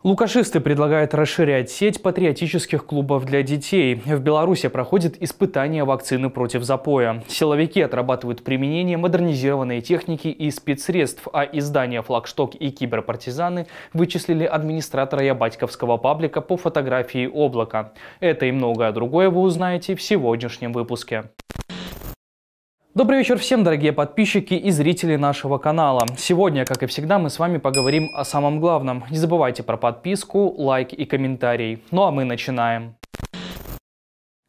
Лукашисты предлагают расширять сеть патриотических клубов для детей. В Беларуси проходит испытание вакцины против запоя. Силовики отрабатывают применение модернизированной техники и спецсредств, а издания «Флагшток» и «Киберпартизаны» вычислили администратора ябатьковского паблика по фотографии облака. Это и многое другое вы узнаете в сегодняшнем выпуске. Добрый вечер всем, дорогие подписчики и зрители нашего канала. Сегодня, как и всегда, мы с вами поговорим о самом главном. Не забывайте про подписку, лайк и комментарий. Ну а мы начинаем.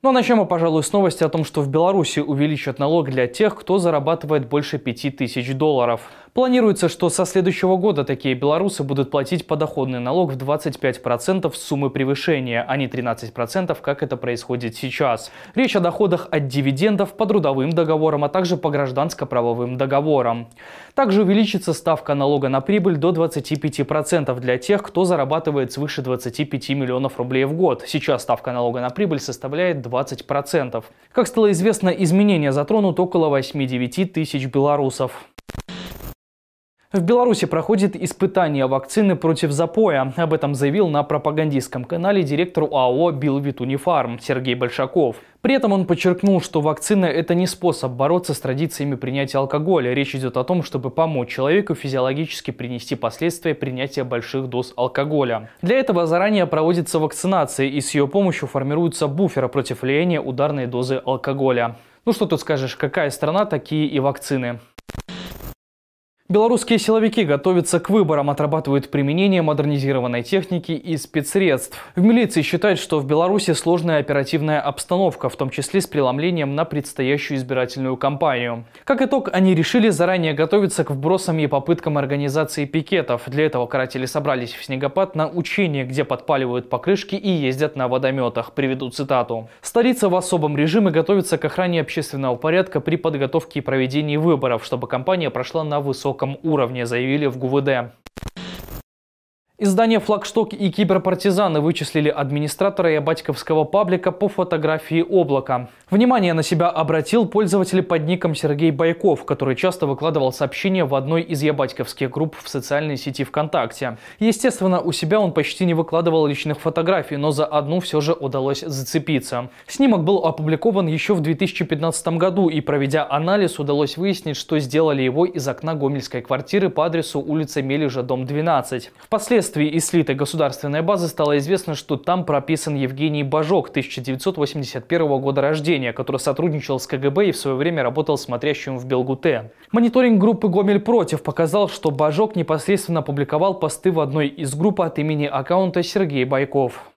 Ну а начнем мы, пожалуй, с новости о том, что в Беларуси увеличат налог для тех, кто зарабатывает больше $5000. Планируется, что со следующего года такие белорусы будут платить подоходный налог в 25% с суммы превышения, а не 13%, как это происходит сейчас. Речь о доходах от дивидендов по трудовым договорам, а также по гражданско-правовым договорам. Также увеличится ставка налога на прибыль до 25% для тех, кто зарабатывает свыше 25 миллионов рублей в год. Сейчас ставка налога на прибыль составляет 20%. Как стало известно, изменения затронут около 8-9 тысяч белорусов. В Беларуси проходит испытание вакцины против запоя. Об этом заявил на пропагандистском канале директор ОАО «Билвит-Унифарм» Сергей Большаков. При этом он подчеркнул, что вакцина – это не способ бороться с традициями принятия алкоголя. Речь идет о том, чтобы помочь человеку физиологически принести последствия принятия больших доз алкоголя. Для этого заранее проводится вакцинация, и с ее помощью формируются буферы против влияния ударной дозы алкоголя. Ну что тут скажешь, какая страна, такие и вакцины. Белорусские силовики готовятся к выборам, отрабатывают применение модернизированной техники и спецсредств. В милиции считают, что в Беларуси сложная оперативная обстановка, в том числе с преломлением на предстоящую избирательную кампанию. Как итог, они решили заранее готовиться к вбросам и попыткам организации пикетов. Для этого каратели собрались в снегопад на учение, где подпаливают покрышки и ездят на водометах. Приведу цитату. «Столица в особом режиме готовится к охране общественного порядка при подготовке и проведении выборов, чтобы кампания прошла на высоком уровне», заявили в ГУВД. Издания «Флагшток» и «Киберпартизаны» вычислили администратора ябатьковского паблика по фотографии облака. Внимание на себя обратил пользователь под ником Сергей Байков, который часто выкладывал сообщения в одной из ябатьковских групп в социальной сети ВКонтакте. Естественно, у себя он почти не выкладывал личных фотографий, но за одну все же удалось зацепиться. Снимок был опубликован еще в 2015 году, и, проведя анализ, удалось выяснить, что сделали его из окна гомельской квартиры по адресу улица Мележа, дом 12. Впоследствии из слитой государственной базы стало известно, что там прописан Евгений Бажок, 1981 года рождения, который сотрудничал с КГБ и в свое время работал смотрящим в Белгуте. Мониторинг группы «Гомель против» показал, что Бажок непосредственно публиковал посты в одной из групп от имени аккаунта Сергей Байков.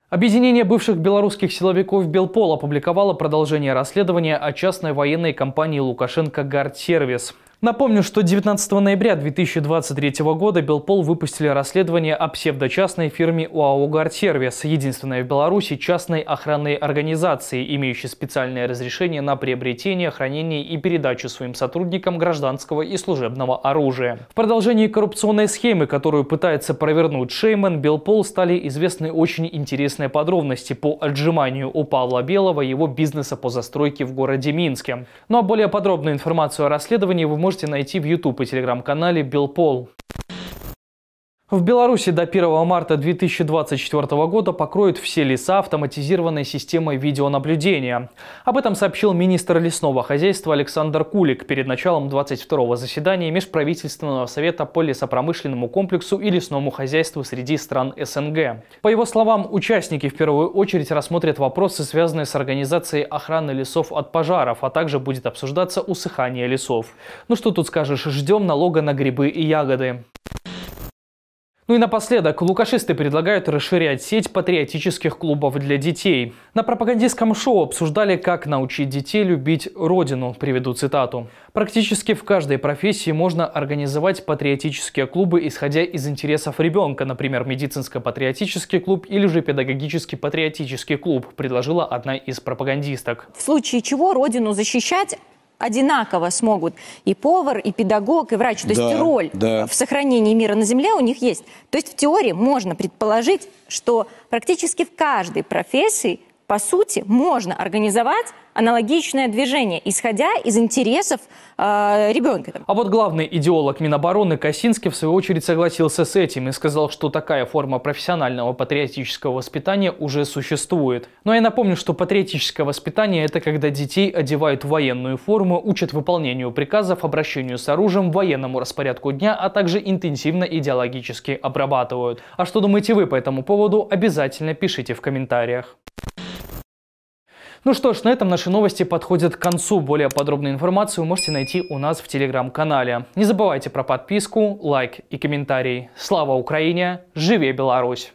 Объединение бывших белорусских силовиков «Белпол» опубликовало продолжение расследования о частной военной компании Лукашенко «Гардсервис». Напомню, что 19 ноября 2023 года Белпол выпустили расследование о псевдочастной фирме ОАО «Гардсервис», единственной в Беларуси частной охранной организации, имеющей специальное разрешение на приобретение, хранение и передачу своим сотрудникам гражданского и служебного оружия. В продолжении коррупционной схемы, которую пытается провернуть Шейман, Белпол стали известны очень интересные подробности по отжиманию у Павла Белого его бизнеса по застройке в городе Минске. Ну а более подробную информацию о расследовании вы можете найти в YouTube и телеграм-канале Белпол. В Беларуси до 1 марта 2024 года покроют все леса автоматизированной системой видеонаблюдения. Об этом сообщил министр лесного хозяйства Александр Кулик перед началом 22-го заседания Межправительственного совета по лесопромышленному комплексу и лесному хозяйству среди стран СНГ. По его словам, участники в первую очередь рассмотрят вопросы, связанные с организацией охраны лесов от пожаров, а также будет обсуждаться усыхание лесов. Ну что тут скажешь, ждем налога на грибы и ягоды. Ну и напоследок, лукашисты предлагают расширять сеть патриотических клубов для детей. На пропагандистском шоу обсуждали, как научить детей любить родину. Приведу цитату. Практически в каждой профессии можно организовать патриотические клубы, исходя из интересов ребенка, например, медицинско-патриотический клуб или же педагогический патриотический клуб, предложила одна из пропагандисток. В случае чего родину защищать одинаково смогут и повар, и педагог, и врач. То есть роль в сохранении мира на Земле у них есть. То есть в теории можно предположить, что практически в каждой профессии по сути, можно организовать аналогичное движение, исходя из интересов ребенка. А вот главный идеолог Минобороны Косинский в свою очередь согласился с этим и сказал, что такая форма профессионального патриотического воспитания уже существует. Но я напомню, что патриотическое воспитание – это когда детей одевают в военную форму, учат выполнению приказов, обращению с оружием, военному распорядку дня, а также интенсивно идеологически обрабатывают. А что думаете вы по этому поводу, обязательно пишите в комментариях. Ну что ж, на этом наши новости подходят к концу. Более подробную информацию можете найти у нас в телеграм-канале. Не забывайте про подписку, лайк и комментарий. Слава Украине! Живе Беларусь!